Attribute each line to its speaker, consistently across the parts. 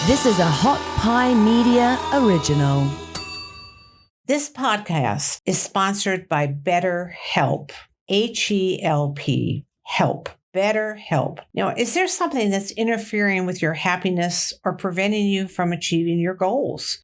Speaker 1: This is a Hot Pie Media original.
Speaker 2: This podcast is sponsored by BetterHelp. H-E-L-P. Help. BetterHelp. Now, is there something that's interfering with your happiness or preventing you from achieving your goals?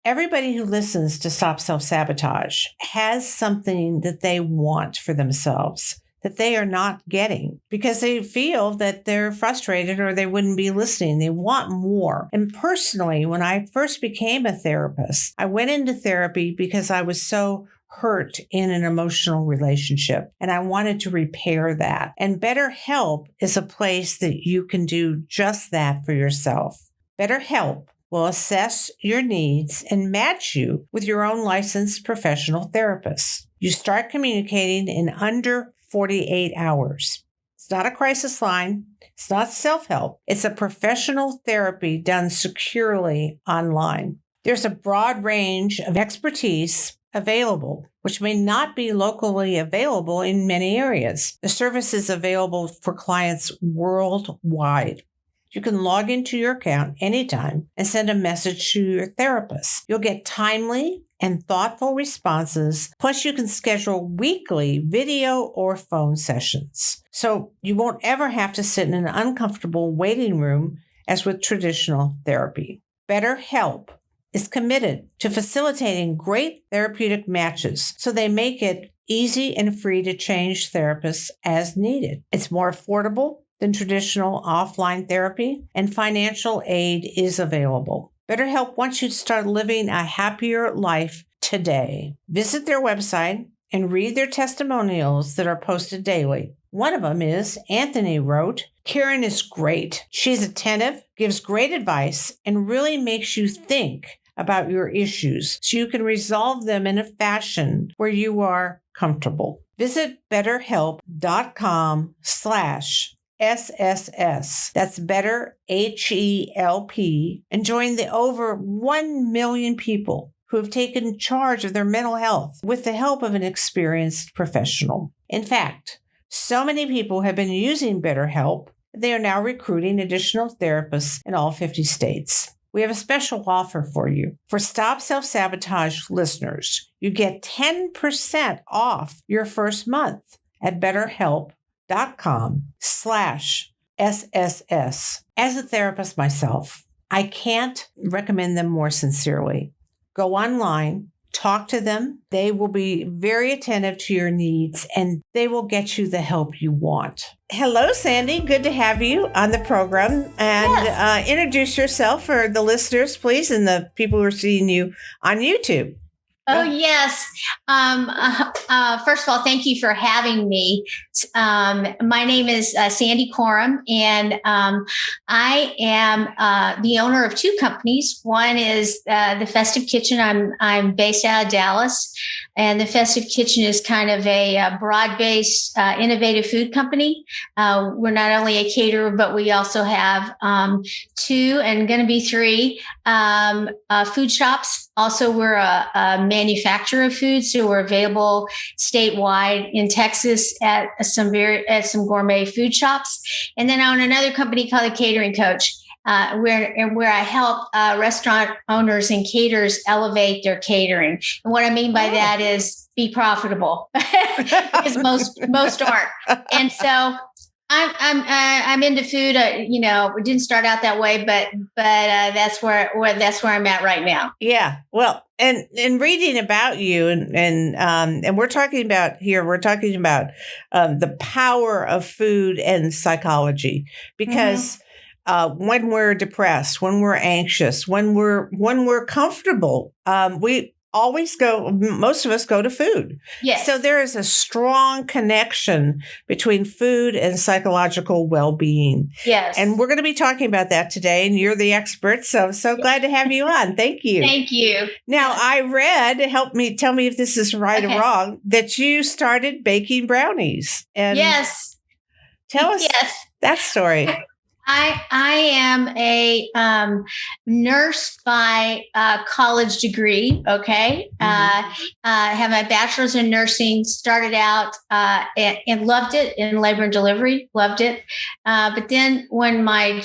Speaker 2: Everybody who listens to Stop Self-Sabotage has something that they want for themselves that they are not getting because they feel that they're frustrated or they wouldn't be listening. They want more. And personally, when I first became a therapist, I went into therapy because I was so hurt in an emotional relationship and I wanted to repair that. And BetterHelp is a place that you can do just that for yourself. BetterHelp will assess your needs and match you with your own licensed professional therapist. You start communicating in under 48 hours. It's not a crisis line. It's not self-help. It's a professional therapy done securely online. There's a broad range of expertise available, which may not be locally available in many areas. The service is available for clients worldwide. You can log into your account anytime and send a message to your therapist. You'll get timely and thoughtful responses. Plus, you can schedule weekly video or phone sessions. So you won't ever have to sit in an uncomfortable waiting room as with traditional therapy. BetterHelp is committed to facilitating great therapeutic matches, so they make it easy and free to change therapists as needed. It's more affordable than traditional offline therapy, and financial aid is available. BetterHelp wants you to start living a happier life today. Visit their website and read their testimonials that are posted daily. One of them is, Anthony wrote, "Karen is great. She's attentive, gives great advice, and really makes you think about your issues so you can resolve them in a fashion where you are comfortable." Visit betterhelp.com/SSS. That's better, HELP, and join the over 1 million people who have taken charge of their mental health with the help of an experienced professional. In fact, so many people have been using BetterHelp, they are now recruiting additional therapists in all 50 states. We have a special offer for you. For Stop Self-Sabotage listeners, you get 10% off your first month at betterhelp.com/SSS. As a therapist myself, I can't recommend them more sincerely. Go online, talk to them. They will be very attentive to your needs and they will get you the help you want. Hello, Sandy. Good to have you on the program. And
Speaker 3: Yes.
Speaker 2: Introduce yourself for the listeners, please, and the people who are seeing you on YouTube.
Speaker 3: Oh, yes. First of all, thank you for having me. My name is Sandy Korem, and I am the owner of two companies. One is the Festive Kitchen. I'm based out of Dallas, and the Festive Kitchen is kind of a broad-based, innovative food company. We're not only a caterer, but we also have two and going to be three food shops. Also, we're a manufacturer of food, so we're available statewide in Texas at some gourmet food shops. And then I own another company called the Catering Coach, where I help restaurant owners and caterers elevate their catering. And what I mean by that is be profitable, because most aren't. And so I'm into food. We didn't start out that way, but that's where I'm at right now.
Speaker 2: Yeah. Well, and reading about you and we're talking about the power of food and psychology, because when we're depressed, when we're anxious, when we're comfortable, most of us go to food.
Speaker 3: Yes.
Speaker 2: So there is a strong connection between food and psychological well-being.
Speaker 3: Yes.
Speaker 2: And we're going to be talking about that today, and you're the expert. So I'm so glad to have you on. Thank you.
Speaker 3: Thank you.
Speaker 2: Now, I read, tell me if this is right or wrong, that you started baking brownies. And
Speaker 3: yes.
Speaker 2: tell us that story.
Speaker 3: I am a nurse by college degree. Okay, have my bachelor's in nursing. Started out and loved it in labor and delivery. Loved it, but then when I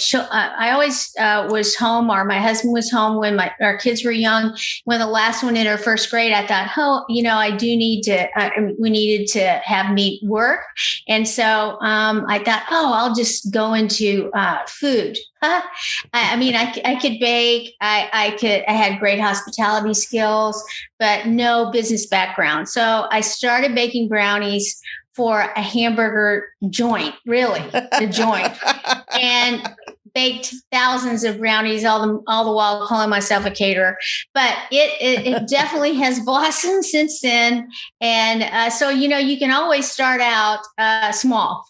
Speaker 3: always was home, or my husband was home when our kids were young. When the last one in her first grade, I thought, I do need to. We needed to have me work, and so I thought, I'll just go into food. I could bake. I had great hospitality skills, but no business background. So I started baking brownies for a hamburger joint, really, a joint, and baked thousands of brownies all the while calling myself a caterer. But it definitely has blossomed since then. And so, you can always start out small.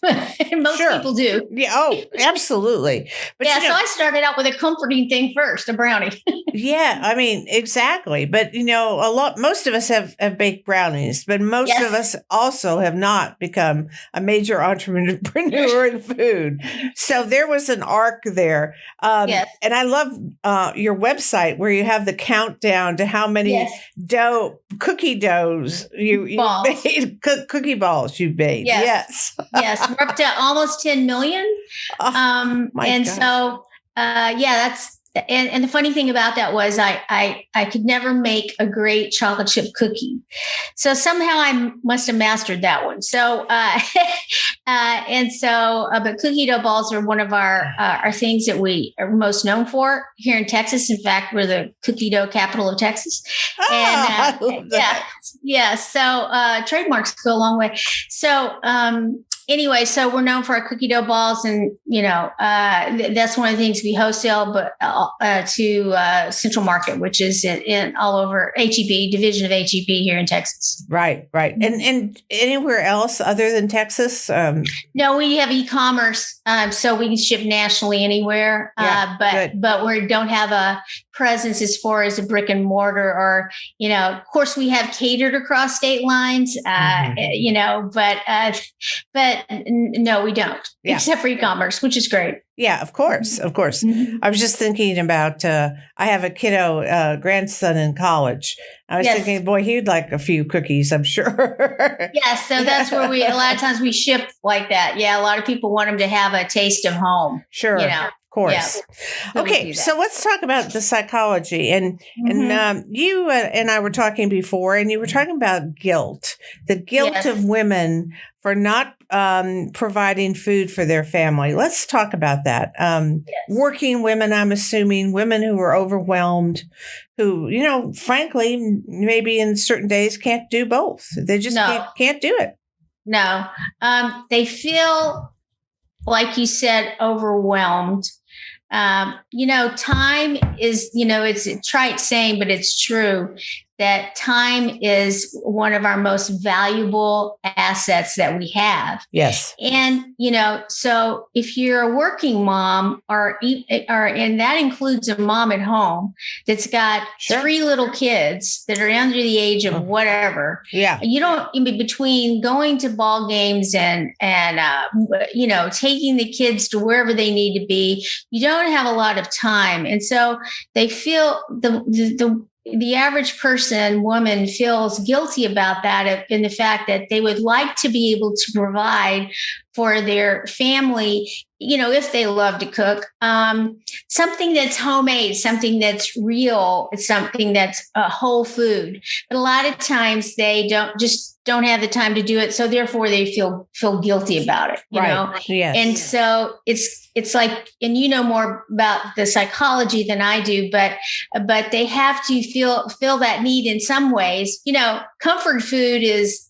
Speaker 3: Most people do.
Speaker 2: Yeah. Oh, absolutely.
Speaker 3: But so I started out with a comforting thing first, a brownie.
Speaker 2: Yeah, I mean, exactly. But most of us have baked brownies, but most of us also have not become a major entrepreneur in food. So there was an arc there. And I love your website where you have the countdown to how many cookie doughs you made, cookie balls you made. Yes.
Speaker 3: Yes. We're up to almost 10 million.
Speaker 2: My God.
Speaker 3: So, that's, and the funny thing about that was I could never make a great chocolate chip cookie. So somehow I must have mastered that one. So, but cookie dough balls are one of our things that we are most known for here in Texas. In fact, we're the cookie dough capital of Texas.
Speaker 2: I love that.
Speaker 3: So trademarks go a long way. So, anyway, so we're known for our cookie dough balls, and that's one of the things we wholesale, but to Central Market, which is in all over HEB, division of HEB here in Texas.
Speaker 2: Right. And anywhere else other than Texas?
Speaker 3: No, we have e-commerce, so we can ship nationally anywhere. But we don't have a presence as far as a brick and mortar, or of course we have catered across state lines, but no, we don't, except for e-commerce, which is great.
Speaker 2: Yeah, of course. Mm-hmm. I was just thinking about, I have a kiddo, grandson in college. I was thinking, boy, he'd like a few cookies, I'm sure.
Speaker 3: Yes. So that's where a lot of times we ship like that. Yeah. A lot of people want them to have a taste of home.
Speaker 2: Sure. Of course. Yeah, okay. So let's talk about the psychology. And you and I were talking before, and you were talking about guilt, the guilt of women for not providing food for their family. Let's talk about that. Working women, I'm assuming, women who are overwhelmed, who, frankly, maybe in certain days can't do both. They just can't do it.
Speaker 3: No. They feel, like you said, overwhelmed. Time is, it's a trite saying, but it's true, that time is one of our most valuable assets that we have.
Speaker 2: Yes.
Speaker 3: And, so if you're a working mom and that includes a mom at home that's got 3 little kids that are under the age of whatever, you don't, between going to ball games and taking the kids to wherever they need to be, you don't have a lot of time. And so they feel the average woman feels guilty about that, in the fact that they would like to be able to provide for their family, if they love to cook, something that's homemade, something that's real, something that's whole food. But a lot of times they don't have the time to do it. So therefore they feel guilty about it, you know?
Speaker 2: Yes.
Speaker 3: And so it's like, and more about the psychology than I do, but they have to feel that need in some ways. Comfort food is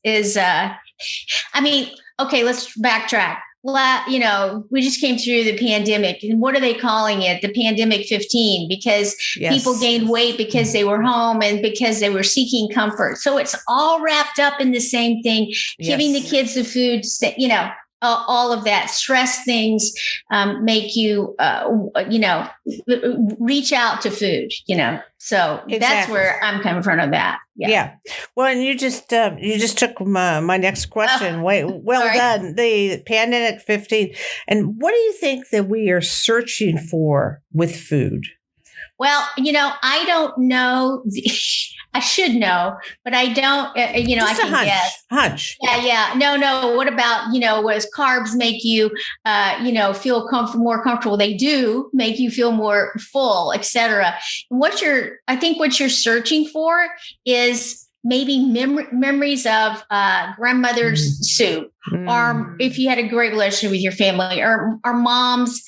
Speaker 3: okay, let's backtrack. We just came through the pandemic, and what are they calling it? The pandemic 15, because people gained weight because they were home and because they were seeking comfort. So it's all wrapped up in the same thing, giving the kids the food, all of that stress things make you, reach out to food, So that's where I'm coming from on that.
Speaker 2: Yeah. Well, and you just took my next question. Well
Speaker 3: sorry.
Speaker 2: done. The pandemic 15. And what do you think that we are searching for with food?
Speaker 3: Well, I don't know. I should know, but I don't,
Speaker 2: Just
Speaker 3: I can guess.
Speaker 2: Hunch.
Speaker 3: Yeah. No. What about, what carbs make you, feel more comfortable? They do make you feel more full, etc. I think what you're searching for is maybe memories of grandmother's soup, or if you had a great relationship with your family, or mom's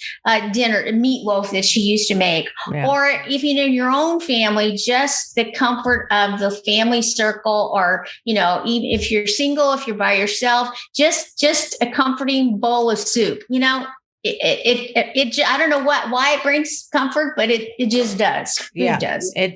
Speaker 3: dinner, meatloaf that she used to make, or if in your own family, just the comfort of the family circle, or even if you're single, if you're by yourself, just a comforting bowl of soup. I don't know why it brings comfort, but it just does. Food does.
Speaker 2: It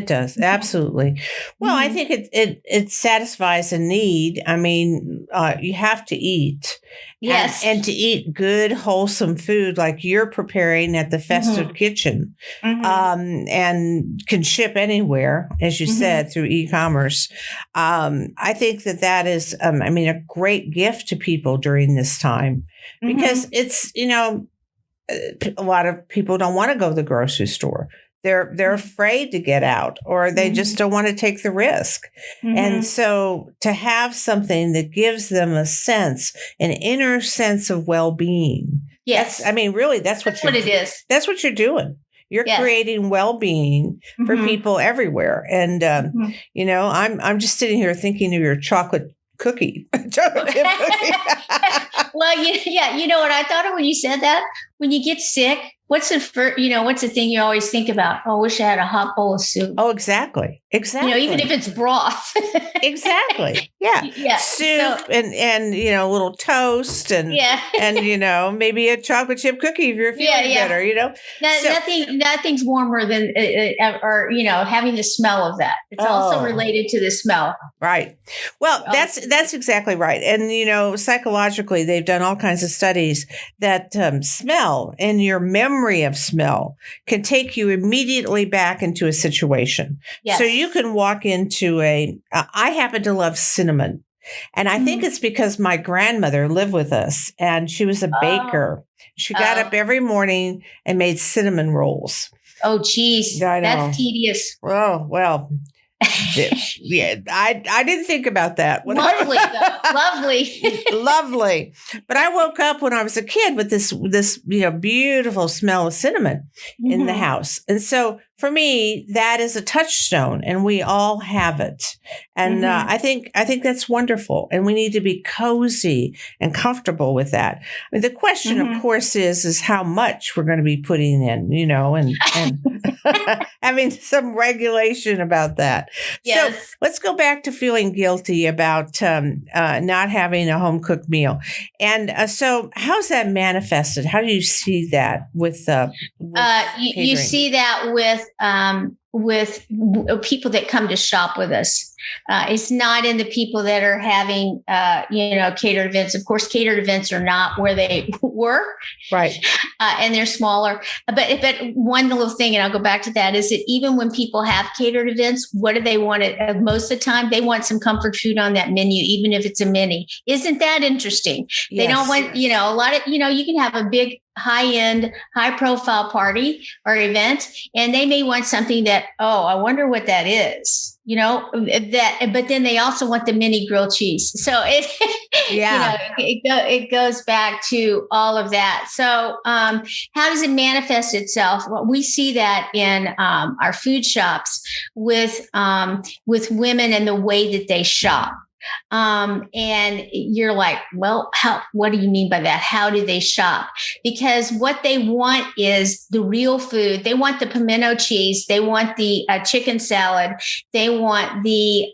Speaker 2: does. Absolutely. Well, I think it satisfies a need. I mean, you have to eat.
Speaker 3: Yes.
Speaker 2: And to eat good, wholesome food like you're preparing at the Festive Kitchen, and can ship anywhere, as you said, through e-commerce. I think that is, a great gift to people during this time, because it's, a lot of people don't want to go to the grocery store. They're afraid to get out, or they just don't want to take the risk. And so to have something that gives them an inner sense of well-being.
Speaker 3: Yes.
Speaker 2: That's what it is. That's what you're doing. You're creating well-being for people everywhere. And, I'm just sitting here thinking of your chocolate cookie. Chocolate chip cookie.
Speaker 3: Well, you know what I thought of when you said that? When you get sick, what's the thing you always think about? Oh, I wish I had a hot bowl of soup.
Speaker 2: Oh, exactly.
Speaker 3: Even if it's broth.
Speaker 2: Exactly. Yeah. Soup and a little toast and maybe a chocolate chip cookie if you're feeling better,
Speaker 3: Nothing's warmer than having the smell of that. It's also related to the smell.
Speaker 2: Right. Well, that's exactly right. And psychologically, they've done all kinds of studies that smell and your memory of smell can take you immediately back into a situation.
Speaker 3: Yes.
Speaker 2: So you can walk into I happen to love cinnamon. And I think it's because my grandmother lived with us and she was a baker. She got up every morning and made cinnamon rolls.
Speaker 3: Oh, geez. That's tedious.
Speaker 2: Oh, well. Yeah, I didn't think about that.
Speaker 3: Lovely, though.
Speaker 2: Lovely. But I woke up when I was a kid with this beautiful smell of cinnamon in the house. And so for me, that is a touchstone, and we all have it. And I think that's wonderful. And we need to be cozy and comfortable with that. I mean, the question, of course, is how much we're going to be putting in, and having some regulation about that.
Speaker 3: Yes.
Speaker 2: So let's go back to feeling guilty about not having a home cooked meal. And so how's that manifested? How do you see that with
Speaker 3: you see that with people that come to shop with us. It's not in the people that are having, catered events. Of course, catered events are not where they were.
Speaker 2: Right.
Speaker 3: And they're smaller. But one little thing, and I'll go back to that, is that even when people have catered events, what do they want? Most of the time, they want some comfort food on that menu, even if it's a mini. Isn't that interesting? Yes. They don't want, a lot of, you can have a big, high-end, high-profile party or event, and they may want something that, I wonder what that is. But then they also want the mini grilled cheese. So it goes back to all of that. So how does it manifest itself? Well, we see that in our food shops with women and the way that they shop. And you're like, well, what do you mean by that? How do they shop? Because what they want is the real food. They want the pimento cheese. They want the chicken salad. They want the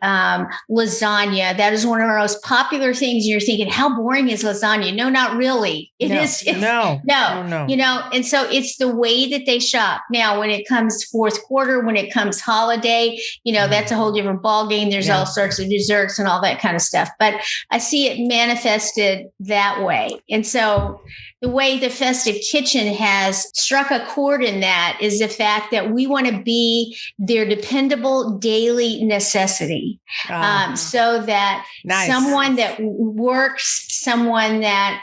Speaker 3: lasagna. That is one of our most popular things. You're thinking, how boring is lasagna? No, not really. It is. No. And so it's the way that they shop. Now, when it comes fourth quarter, when it comes holiday, that's a whole different ballgame. There's all sorts of desserts and all that kind of stuff. But I see it manifested that way. And so the way the Festive Kitchen has struck a chord in that is the fact that we want to be their dependable daily necessity. So that someone that works, someone that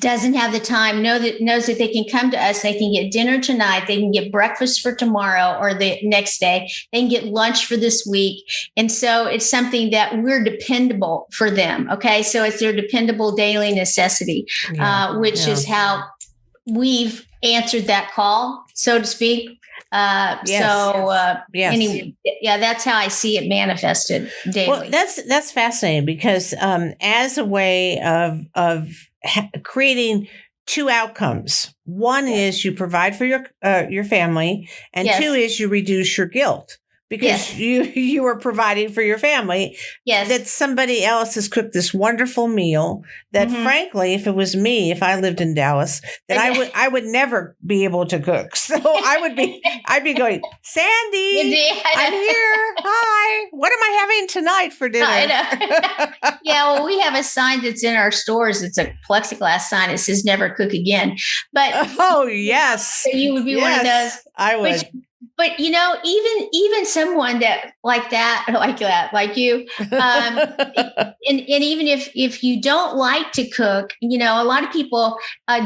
Speaker 3: doesn't have the time, knows that they can come to us, they can get dinner tonight, they can get breakfast for tomorrow or the next day, they can get lunch for this week. And so it's something that we're dependable for them. Okay. So it's their dependable daily necessity, which is how we've answered that call, so to speak. Anyway, that's how I see it manifested daily.
Speaker 2: Well, that's fascinating because as a way of creating two outcomes. One is you provide for your family, and two is you reduce your guilt because you are providing for your family.
Speaker 3: Yes,
Speaker 2: that somebody else has cooked this wonderful meal that, frankly, if it was me, if I lived in Dallas, then I would never be able to cook. So I'd be going, Sandy, I'm here. Hi. What am I having tonight for dinner?
Speaker 3: I know. Well, we have a sign that's in our stores. It's a plexiglass sign. It says "Never cook again." But
Speaker 2: yes,
Speaker 3: so you would be one of those.
Speaker 2: I would.
Speaker 3: But even someone like you, and even if you don't like to cook, a lot of people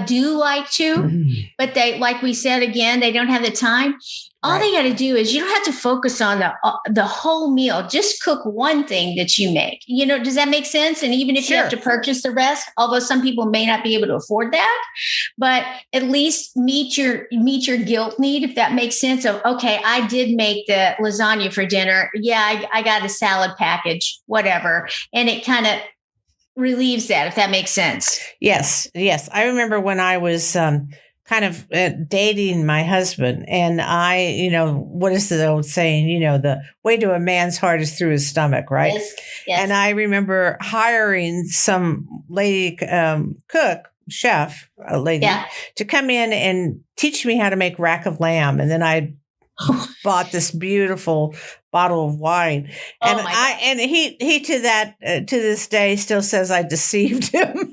Speaker 3: do like to, but they, like we said again, they don't have the time. All they got to do is, you don't have to focus on the whole meal. Just cook one thing that you make. Does that make sense? And even if you have to purchase the rest, although some people may not be able to afford that, but at least meet your guilt need, if that makes sense. Of, okay, I did make the lasagna for dinner. Yeah, I got a salad package, whatever, and it kind of relieves that, if that makes sense.
Speaker 2: Yes. I remember when I was kind of dating my husband, and I, what is the old saying? The way to a man's heart is through his stomach, right?
Speaker 3: Yes.
Speaker 2: And I remember hiring some lady chef, a lady, to come in and teach me how to make rack of lamb, and then I bought this beautiful bottle of wine, and he to this day still says I deceived him.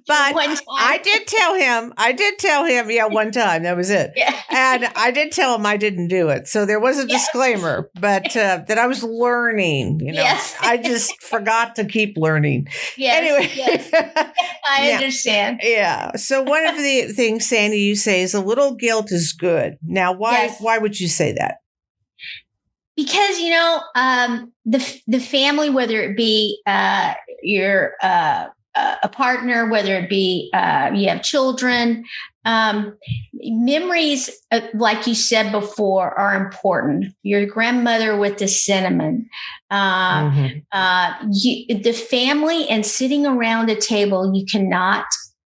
Speaker 2: But I did tell him, one time, that was it.
Speaker 3: Yeah.
Speaker 2: And I did tell him I didn't do it. So there was a disclaimer, but that I was learning,
Speaker 3: Yes.
Speaker 2: I just forgot to keep learning.
Speaker 3: Yes.
Speaker 2: Anyway.
Speaker 3: Yes. I understand.
Speaker 2: Yeah. So one of the things, Sandy, you say is a little guilt is good. Now, why would you say that?
Speaker 3: Because, the family, whether it be your a partner, whether it be you have children, memories, like you said before, are important. Your grandmother with the cinnamon, the family and sitting around a table, you cannot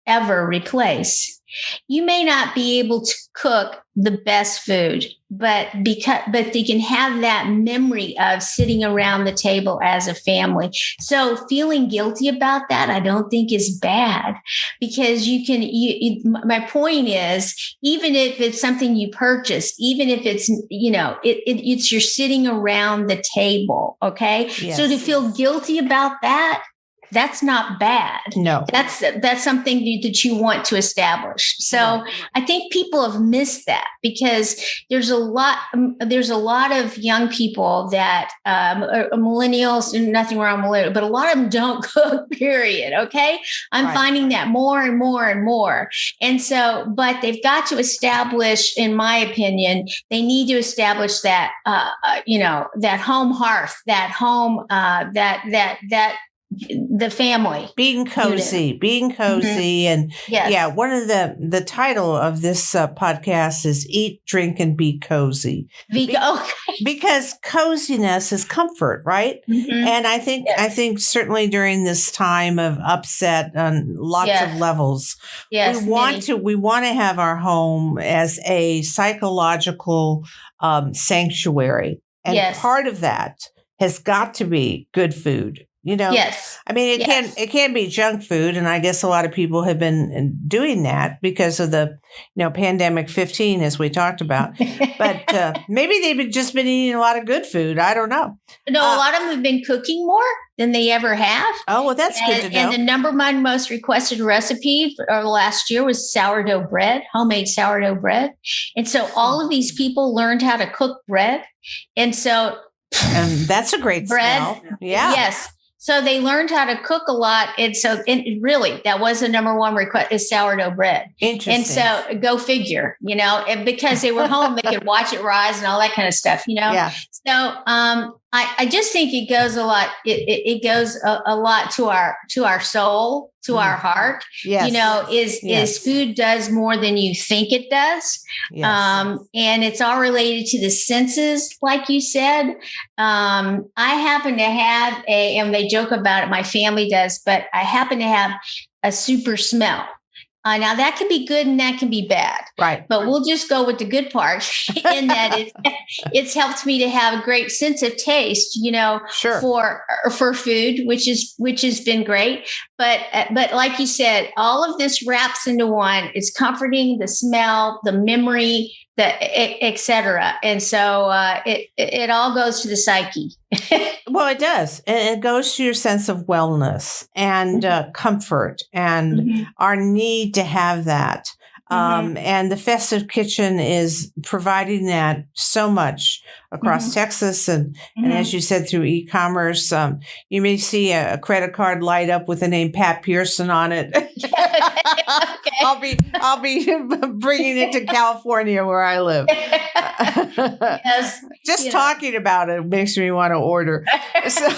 Speaker 3: ever replace. You may not be able to cook the best food, but they can have that memory of sitting around the table as a family. So feeling guilty about that, I don't think is bad, because my point is, even if it's something you purchased, even if it's, it's you're sitting around the table. Okay.
Speaker 2: Yes.
Speaker 3: So to feel guilty about that, that's not bad.
Speaker 2: No,
Speaker 3: that's something that you want to establish. So I think people have missed that, because there's a lot of young people that millennials, nothing wrong with millennials, but a lot of them don't cook, period. Okay. I'm finding that more and more and more. And so, but they've got to establish, in my opinion, they need to establish that, that home hearth, that home, that the family
Speaker 2: being cozy. And one of the title of this podcast is Eat, Drink, and Be Cozy. Because coziness is comfort, right? And I think certainly during this time of upset on lots of levels, we want to have our home as a psychological sanctuary, and part of that has got to be good food.
Speaker 3: Yes.
Speaker 2: I mean, it can be junk food. And I guess a lot of people have been doing that because of the, pandemic 15, as we talked about. But maybe they've just been eating a lot of good food. I don't know.
Speaker 3: No, a lot of them have been cooking more than they ever have.
Speaker 2: Oh, well, that's good to know.
Speaker 3: And the number one most requested recipe for last year was sourdough bread, homemade sourdough bread. And so all of these people learned how to cook bread. And
Speaker 2: that's a great
Speaker 3: bread.
Speaker 2: Smell. Yeah.
Speaker 3: Yes. So they learned how to cook a lot. And so really, that was the number one request is sourdough bread.
Speaker 2: Interesting.
Speaker 3: And so go figure, and because they were home, they could watch it rise and all that kind of stuff,
Speaker 2: Yeah.
Speaker 3: So I just think it goes a lot. It goes a lot to our soul, to our heart.
Speaker 2: Yes.
Speaker 3: Is food does more than you think it does.
Speaker 2: Yes.
Speaker 3: And it's all related to the senses, like you said. I happen to have and they joke about it, my family does, but I happen to have a super smell. Now that can be good and that can be bad,
Speaker 2: right?
Speaker 3: But we'll just go with the good part in that it's helped me to have a great sense of taste,
Speaker 2: Sure.
Speaker 3: for food, which has been great. But like you said, all of this wraps into one. It's comforting, the smell, the memory, et cetera. And so it all goes to the psyche.
Speaker 2: Well, it does. It goes to your sense of wellness and comfort and our need to have that. And the Festive Kitchen is providing that so much across Texas. And as you said, through e-commerce, you may see a credit card light up with the name Pat Pearson on it.
Speaker 3: Okay.
Speaker 2: I'll be bringing it to California where I live.
Speaker 3: Yes.
Speaker 2: Just talking about it makes me want to order. So,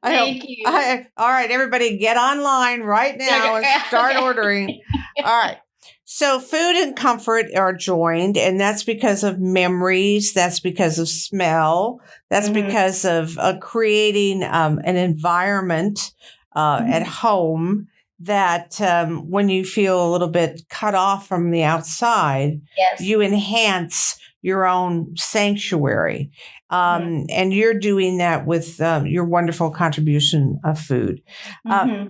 Speaker 3: Thank you.
Speaker 2: All right, everybody, get online right now and start ordering. All right. So food and comfort are joined, and that's because of memories. That's because of smell. That's because of creating an environment at home that when you feel a little bit cut off from the outside,
Speaker 3: yes.
Speaker 2: you enhance your own sanctuary. And you're doing that with your wonderful contribution of food.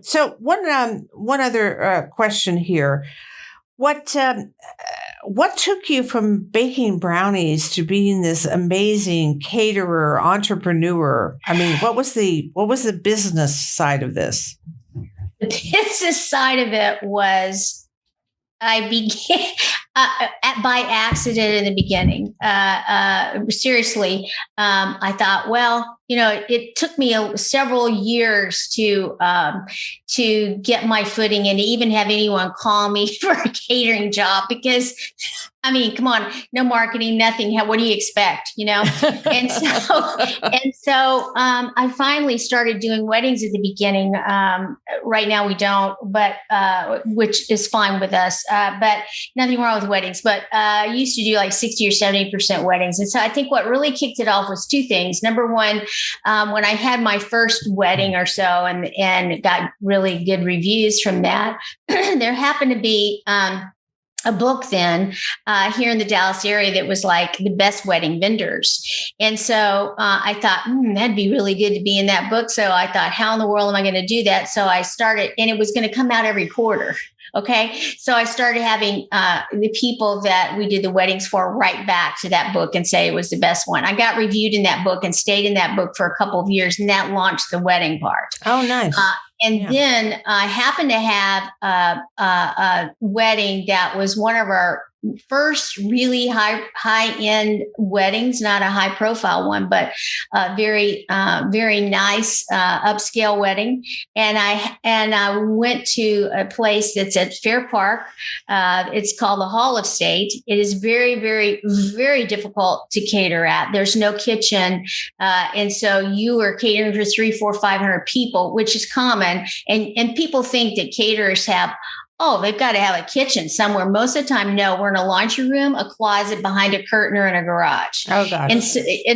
Speaker 2: So one other question here. What took you from baking brownies to being this amazing caterer, entrepreneur? I mean, what was the business side of this?
Speaker 3: The business side of it was I began by accident in the beginning. Seriously, I thought, well, it took me several years to get my footing and to even have anyone call me for a catering job because, I mean, come on, no marketing, nothing. What do you expect? And so I finally started doing weddings at the beginning. Right now we don't, but which is fine with us. But nothing wrong with weddings. But I used to do like 60 or 70% weddings. And so I think what really kicked it off was two things. Number one, when I had my first wedding or so and got really good reviews from that, there happened to be a book then here in the Dallas area that was like the best wedding vendors. And so I thought, that'd be really good to be in that book. So I thought, how in the world am I going to do that? So I started, and it was going to come out every quarter. Okay. So I started having the people that we did the weddings for write back to that book and say it was the best one. I got reviewed in that book and stayed in that book for a couple of years, and that launched the wedding part.
Speaker 2: Oh, nice.
Speaker 3: Then I happened to have a wedding that was one of our first really high end weddings, not a high profile one, but a very nice upscale wedding. And I went to a place that's at Fair Park. It's called the Hall of State. It is very, very, very difficult to cater at. There's no kitchen. And so you are catering for 300, 400, 500 people, which is common. And people think that caterers have, they've got to have a kitchen somewhere. Most of the time, no, we're in a laundry room, a closet, behind a curtain, or in a garage.
Speaker 2: Oh, gosh.
Speaker 3: And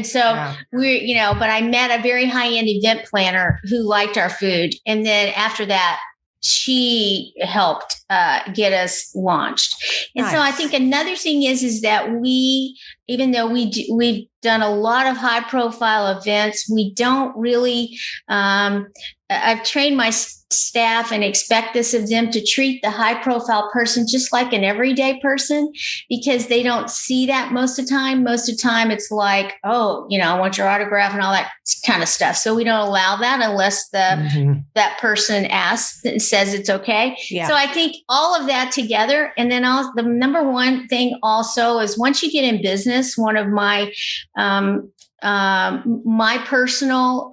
Speaker 3: so we're, but I met a very high-end event planner who liked our food. And then after that, she helped get us launched. And so I think another thing is that we, even though we've done a lot of high profile events. We don't really, I've trained my staff and expect this of them to treat the high profile person just like an everyday person, because they don't see that most of the time. Most of the time it's like, oh, I want your autograph and all that kind of stuff. So we don't allow that unless that person asks and says it's okay.
Speaker 2: Yeah. So
Speaker 3: I think all of that together. And then the number one thing also is, once you get in business, one of my personal,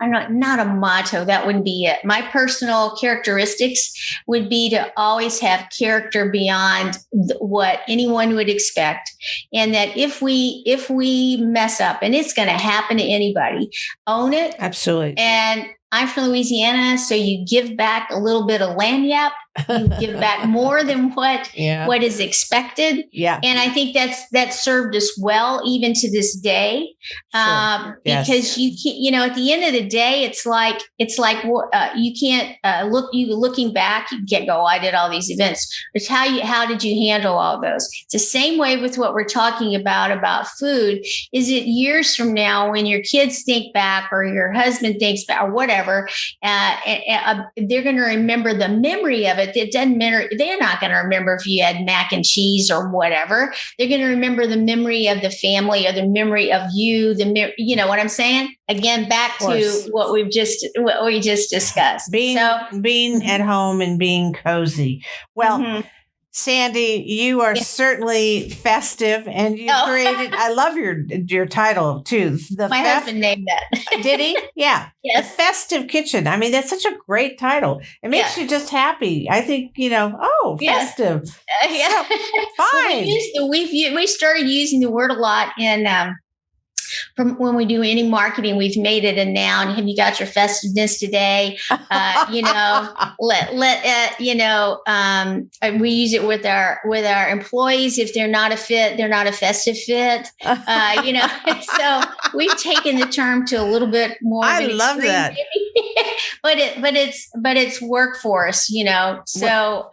Speaker 3: not a motto, that wouldn't be it. My personal characteristics would be to always have character beyond what anyone would expect. And that if we mess up, and it's going to happen to anybody, own it.
Speaker 2: Absolutely.
Speaker 3: And I'm from Louisiana, so you give back a little bit of lagniappe. You give back more than what is expected.
Speaker 2: Yeah.
Speaker 3: And I think that's served us well even to this day.
Speaker 2: Sure.
Speaker 3: Because you can't, at the end of the day, it's like you can't looking back, you can't go, oh, I did all these events. It's how did you handle all those? It's the same way with what we're talking about food. Is it years from now when your kids think back, or your husband thinks back, or whatever, they're going to remember the memory of it. It doesn't matter. They're not going to remember if you had mac and cheese or whatever. They're going to remember the memory of the family, or the memory of you. You know what I'm saying? Again, back to what we just discussed.
Speaker 2: Being at home and being cozy. Well, Sandy, you are certainly festive, and you created. I love your title too.
Speaker 3: My husband named that.
Speaker 2: Did he? Yeah.
Speaker 3: Yes.
Speaker 2: The Festive Kitchen. I mean, that's such a great title. It makes you just happy. I think festive.
Speaker 3: Yeah.
Speaker 2: Fine.
Speaker 3: Well, we started using the word a lot in. From when we do any marketing, we've made it a noun. Have you got your festiveness today? We use it with our employees. If they're not a fit, they're not a festive fit. So we've taken the term to a little bit more.
Speaker 2: I love that.
Speaker 3: but it's work for us, So.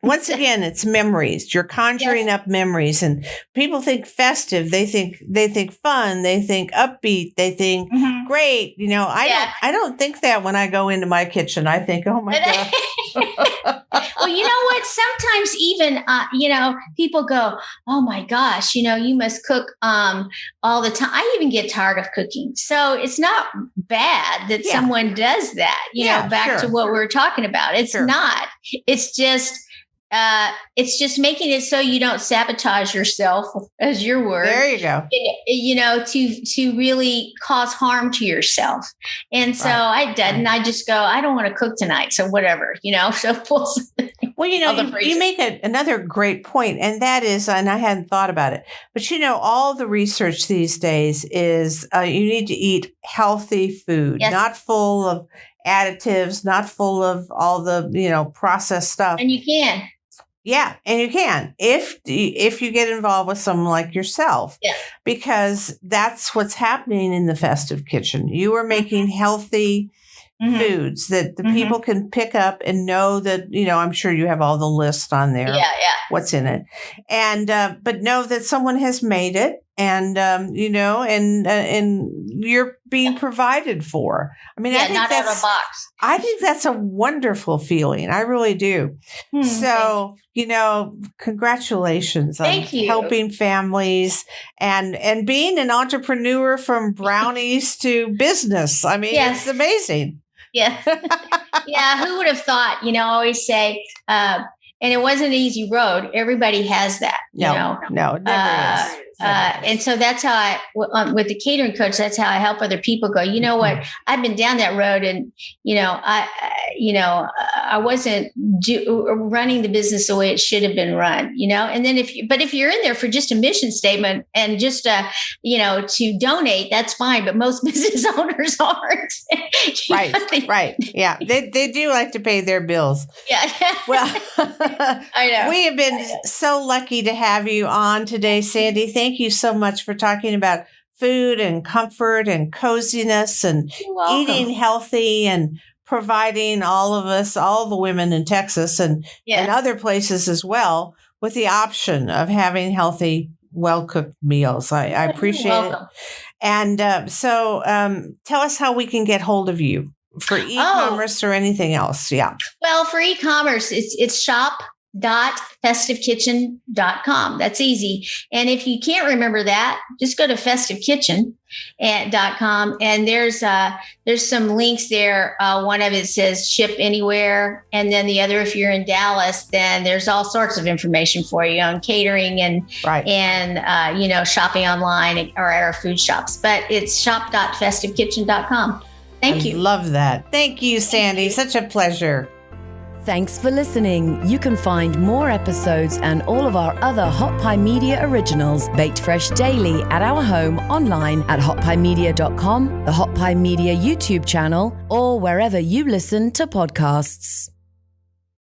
Speaker 2: Once again, it's memories. You're conjuring up memories, and people think festive. They think fun. They think upbeat. They think great. I don't think that when I go into my kitchen. I think, oh my God.
Speaker 3: Well, you know what? Sometimes even, people go, oh my gosh, you must cook all the time. I even get tired of cooking. So it's not bad that someone does that, back to what we were talking about. It's not. It's just making it so you don't sabotage yourself, as your word.
Speaker 2: There you go.
Speaker 3: To really cause harm to yourself. And so I did, and I just go, I don't want to cook tonight. So whatever, so
Speaker 2: well, you make another great point, and that is, and I hadn't thought about it, but all the research these days is you need to eat healthy food, not full of additives, not full of all the, processed stuff.
Speaker 3: And you can.
Speaker 2: Yeah, and you can if you get involved with someone like yourself, because that's what's happening in the Festive Kitchen. You are making healthy foods that the people can pick up and know that, I'm sure you have all the lists on there, what's in it, and but know that someone has made it, and and you're being provided for. I mean, I think
Speaker 3: not
Speaker 2: that's
Speaker 3: out of a box.
Speaker 2: I think that's a wonderful feeling. I really do. So, congratulations on helping families and being an entrepreneur from brownies to business. I mean, it's amazing.
Speaker 3: Yeah. Who would have thought, I always say, and it wasn't an easy road. Everybody has that.
Speaker 2: No, it never is.
Speaker 3: And so that's how with the catering coach, that's how I help other people go, you know what, I've been down that road, and, I wasn't running the business the way it should have been run, and then if you're in there for just a mission statement and just, to donate, that's fine. But most business owners aren't.
Speaker 2: Right. Yeah. They do like to pay their bills.
Speaker 3: Yeah.
Speaker 2: Well,
Speaker 3: I know.
Speaker 2: We have been so lucky to have you on today, Sandy. Thank you so much for talking about food and comfort and coziness and eating healthy and providing all of us, all the women in Texas and other places as well, with the option of having healthy well-cooked meals. I appreciate it.
Speaker 3: Welcome.
Speaker 2: And so tell us how we can get hold of you for e-commerce or anything else. Yeah.
Speaker 3: Well, for e-commerce, it's shop.festivekitchen.com. That's easy. And if you can't remember that, just go to festivekitchen.com. And there's some links there. One of it says ship anywhere. And then the other, if you're in Dallas, then there's all sorts of information for you on catering and shopping online or at our food shops. But it's shop.festivekitchen.com. Thank you.
Speaker 2: Love that. Thank you, Sandy. Such a pleasure.
Speaker 1: Thanks for listening. You can find more episodes and all of our other Hot Pie Media originals baked fresh daily at our home online at hotpiemedia.com, the Hot Pie Media YouTube channel, or wherever you listen to podcasts.